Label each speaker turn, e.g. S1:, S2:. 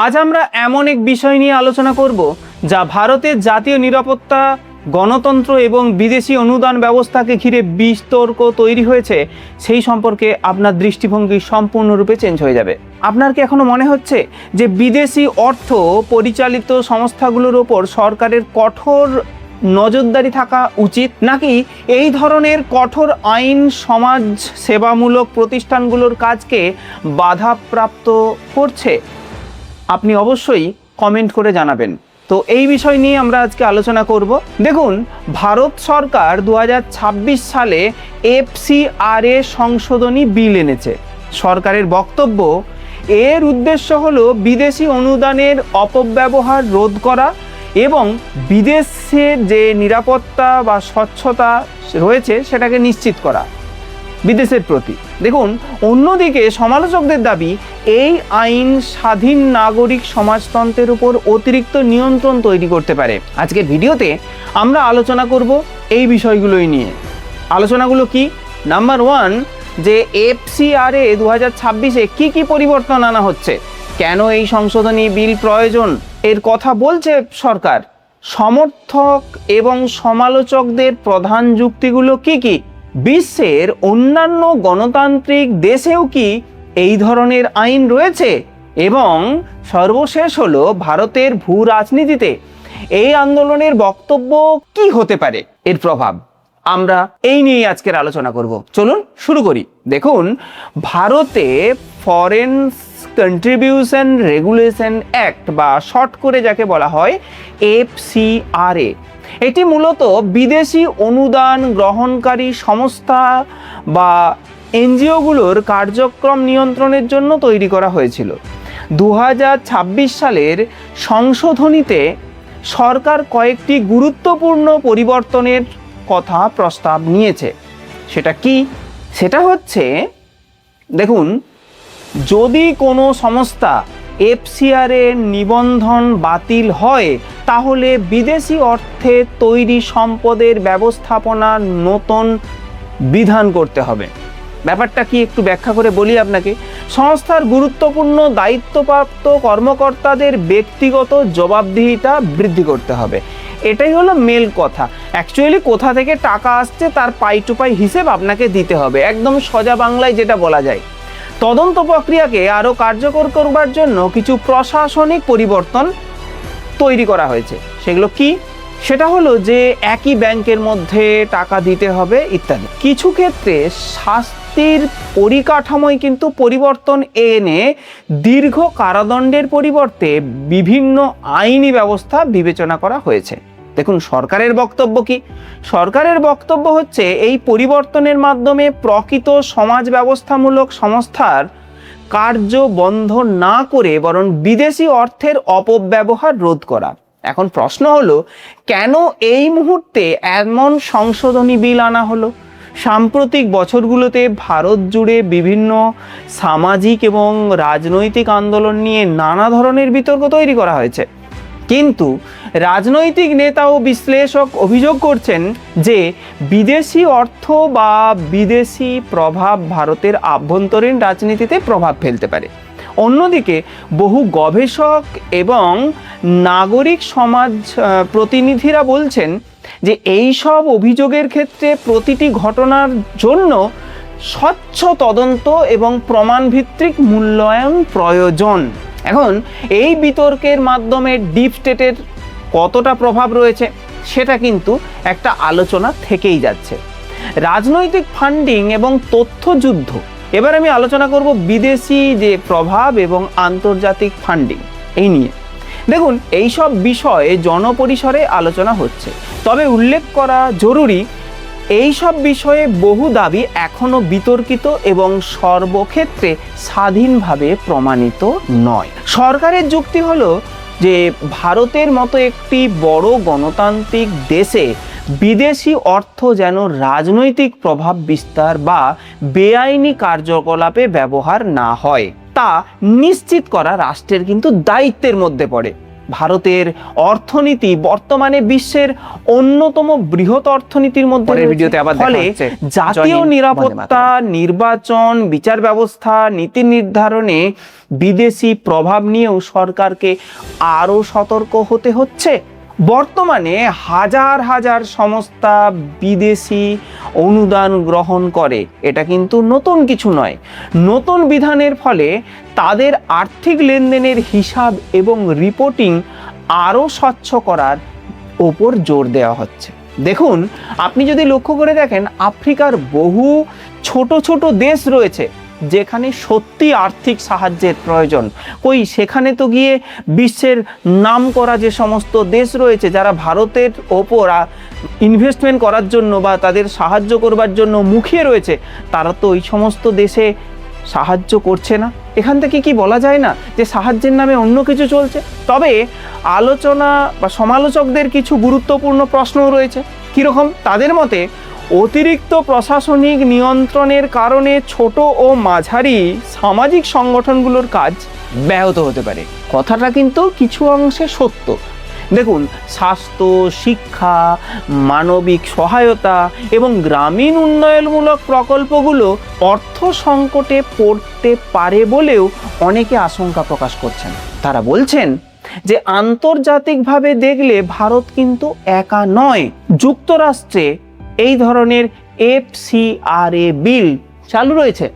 S1: আজ আমরা এমন এক বিষয় নিয়ে আলোচনা করব যা ভারতের জাতীয় নিরাপত্তা, গণতন্ত্র এবং বিদেশি অনুদান ব্যবস্থাকে ঘিরে বিতর্ক তৈরি হয়েছে সেই সম্পর্কে আপনার দৃষ্টিভঙ্গি সম্পূর্ণরূপে চেঞ্জ হয়ে যাবে। আপনার কি এখনো মনে হচ্ছে যে বিদেশি অর্থ পরিচালিত সংস্থাগুলোর ওপর সরকারের কঠোর নজরদারি থাকা উচিত, নাকি এই ধরনের কঠোর আইন সমাজ সেবামূলক প্রতিষ্ঠানগুলোর কাজকে বাধাপ্রাপ্ত করছে? আপনি অবশ্যই কমেন্ট করে জানাবেন। তো এই বিষয় নিয়ে আমরা আজকে আলোচনা করব। দেখুন, ভারত সরকার 2026 সালে FCRA সংশোধনী বিল এনেছে। সরকারের বক্তব্য, এর উদ্দেশ্য হলো বিদেশি অনুদানের অপব্যবহার রোধ করা এবং বিদেশে যে নিরাপত্তা বা স্বচ্ছতা রয়েছে সেটাকে নিশ্চিত করা বিদেশের প্রতি। দেখুন, অন্যদিকে সমালোচকদের দাবি এই আইন স্বাধীন নাগরিক সমাজতন্ত্রের উপর অতিরিক্ত নিয়ন্ত্রণ তৈরি করতে পারে। আজকের ভিডিওতে আমরা আলোচনা করব এই বিষয়গুলোই নিয়ে। আলোচনাগুলো কি? নাম্বার 1, যে FCRA 2026-এ কী পরিবর্তন আনা হচ্ছে, কেন এই সংশোধনী বিল প্রয়োজন, এর কথা বলছে সরকার, সমর্থক এবং সমালোচকদের প্রধান যুক্তিগুলো কি, বিশ্বের অন্যান্য গণতান্ত্রিক দেশেও কি এই ধরনের আইন রয়েছে, এবং সর্বশেষ হলো ভারতের ভূ রাজনীতিতে এই আন্দোলনের বক্তব্য কি হতে পারে, এর প্রভাব। আমরা এই নিয়ে আজকের আলোচনা করব। চলুন শুরু করি। দেখুন, ভারতে ফরেন কন্ট্রিবিউশন রেগুলেশন অ্যাক্ট বা শর্ট করে যাকে বলা হয় FCRA, এটি মূলত বিদেশি অনুদান গ্রহণকারী সংস্থা বা NGOগুলোর কার্যক্রম নিয়ন্ত্রণের জন্য তৈরি করা হয়েছিল। 2026 সালের সংশোধনীতে সরকার কয়েকটি গুরুত্বপূর্ণ পরিবর্তনের কথা প্রস্তাব নিয়েছে। সেটা কি? সেটা হচ্ছে, দেখুন, যদি কোনো সংস্থা FCRA নিবন্ধন বাতিল হয় তাহলে বিদেশি অর্থে তৈরি সম্পদের ব্যবস্থাপনার নতুন বিধান করতে হবে। ব্যাপারটা কি একটু ব্যাখ্যা করে বলি আপনাকে। সংস্থার গুরুত্বপূর্ণ দায়িত্বপ্রাপ্ত কর্মকর্তাদের ব্যক্তিগত জবাবদিহিতা বৃদ্ধি করতে হবে। এটাই হলো মেল কথা। অ্যাকচুয়ালি কোথা থেকে টাকা আসছে তার পাই টু পাই হিসেব আপনাকে দিতে হবে, একদম সোজা বাংলায় যেটা বলা যায়। তদন্ত প্রক্রিয়াকে আরও কার্যকর করবার জন্য কিছু প্রশাসনিক পরিবর্তন তৈরি করা হয়েছে। সেগুলো কি? সেটা হলো যে একই ব্যাংকের মধ্যে টাকা দিতে হবে ইত্যাদি। কিছু ক্ষেত্রে শাস্তির পরিকাঠামোয় কিন্তু পরিবর্তন এনে দীর্ঘ কারাদণ্ডের পরিবর্তে বিভিন্ন আইনি ব্যবস্থা বিবেচনা করা হয়েছে। দেখুন, সরকারের বক্তব্য কি? সরকারের বক্তব্য হচ্ছে এই পরিবর্তনের মাধ্যমে প্রকৃত সমাজ ব্যবস্থামূলক সংস্থার কার্য বন্ধ না করে বরং বিদেশি অর্থের অপব্যবহার রোধ করা। এখন প্রশ্ন হলো, কেন এই মুহূর্তে এমন সংশোধনী বিল আনা হলো? সাম্প্রতিক বছরগুলোতে ভারত জুড়ে বিভিন্ন সামাজিক এবং রাজনৈতিক আন্দোলন নিয়ে নানা ধরনের বিতর্ক তৈরি করা হয়েছে, কিন্তু রাজনৈতিক নেতা ও বিশ্লেষক অভিযোগ করছেন যে বিদেশি অর্থ বা বিদেশি প্রভাব ভারতের আভ্যন্তরীণ রাজনীতিতে প্রভাব ফেলতে পারে। অন্যদিকে বহু গবেষক এবং নাগরিক সমাজ প্রতিনিধিরা বলছেন যে এই সব অভিযোগের ক্ষেত্রে প্রতিটি ঘটনার জন্য স্বচ্ছ তদন্ত এবং প্রমাণভিত্তিক মূল্যায়ন প্রয়োজন। এখন এই বিতর্কের মাধ্যমে ডিপ স্টেটের কতটা প্রভাব রয়েছে সেটা কিন্তু একটা আলোচনা থেকেই যাচ্ছে। রাজনৈতিক ফান্ডিং এবং তথ্যযুদ্ধ। এবার আমি আলোচনা করব বিদেশি যে প্রভাব এবং আন্তর্জাতিক ফান্ডিং এই নিয়ে। দেখুন, এই সব বিষয়ে জনপরিসরে আলোচনা হচ্ছে, তবে উল্লেখ করা জরুরি এই সব বিষয়ে বহু দাবি এখনো বিতর্কিত এবং সর্বক্ষেত্রে স্বাধীনভাবে প্রমাণিত নয়। সরকারের যুক্তি হলো যে ভারতের মতো একটি বড় গণতান্ত্রিক দেশে বিদেশি অর্থ যেন রাজনৈতিক প্রভাব বিস্তার বা বেআইনি কার্যকলাপে ব্যবহার না হয় তা নিশ্চিত করা রাষ্ট্রের কিন্তু দায়িত্বের মধ্যে পড়ে। ভারতের অর্থনীতি বর্তমানে বিশ্বের অন্যতম বৃহৎ অর্থনীতির মধ্যে
S2: পরের
S1: রয়েছে।
S2: ভিডিওতে আবার দেখা
S1: ফলে
S2: হচ্ছে।
S1: জাতীয়
S2: জয় হিন্দ,
S1: নিরাপত্তা,
S2: বন্দে
S1: নির্বাচন, বিচার ব্যবস্থা, নীতি নির্ধারণে বিদেশি প্রভাব নিয়েও সরকারকে আরও সতর্ক হতে হচ্ছে। বর্তমানে হাজার হাজার সংস্থা বিদেশি অনুদান গ্রহণ করে, এটা কিন্তু নতুন কিছু নয়। নতুন বিধানের ফলে তাদের আর্থিক লেনদেনের হিসাব এবং রিপোর্টিং আরও স্বচ্ছ করার ওপর জোর দেওয়া হচ্ছে। দেখুন, আপনি যদি লক্ষ্য করে দেখেন, আফ্রিকার বহু ছোট ছোট দেশ রয়েছে যেখানে সত্যি আর্থিক সাহায্যের প্রয়োজন। কই সেখানে তো গিয়ে বিশ্বের নামকরা যে সমস্ত দেশ রয়েছে যারা ভারতের ওপর ইনভেস্টমেন্ট করার জন্য বা তাদের সাহায্য করবার জন্য মুখিয়ে রয়েছে, তারা তো ওই সমস্ত দেশে সাহায্য করছে না। এখান থেকে কি বলা যায় না যে সাহায্যের নামে অন্য কিছু চলছে? তবে আলোচনা বা সমালোচকদের কিছু গুরুত্বপূর্ণ প্রশ্নও রয়েছে। কীরকম? তাদের মতে অতিরিক্ত প্রশাসনিক নিয়ন্ত্রণের কারণে ছোট ও মাঝারি সামাজিক সংগঠনগুলোর কাজ ব্যাহত হতে পারে। কথাটা কিন্তু কিছু অংশে সত্য। দেখুন, স্বাস্থ্য, শিক্ষা, মানবিক সহায়তা এবং গ্রামীণ উন্নয়নমূলক প্রকল্পগুলো অর্থ সংকটে পড়তে পারে বলেও অনেকে আশঙ্কা প্রকাশ করছেন। তারা বলছেন যে আন্তর্জাতিকভাবে দেখলে ভারত কিন্তু একা নয়। যুক্তরাষ্ট্রে এই ধরনের FCRA বিল চালু রয়েছে।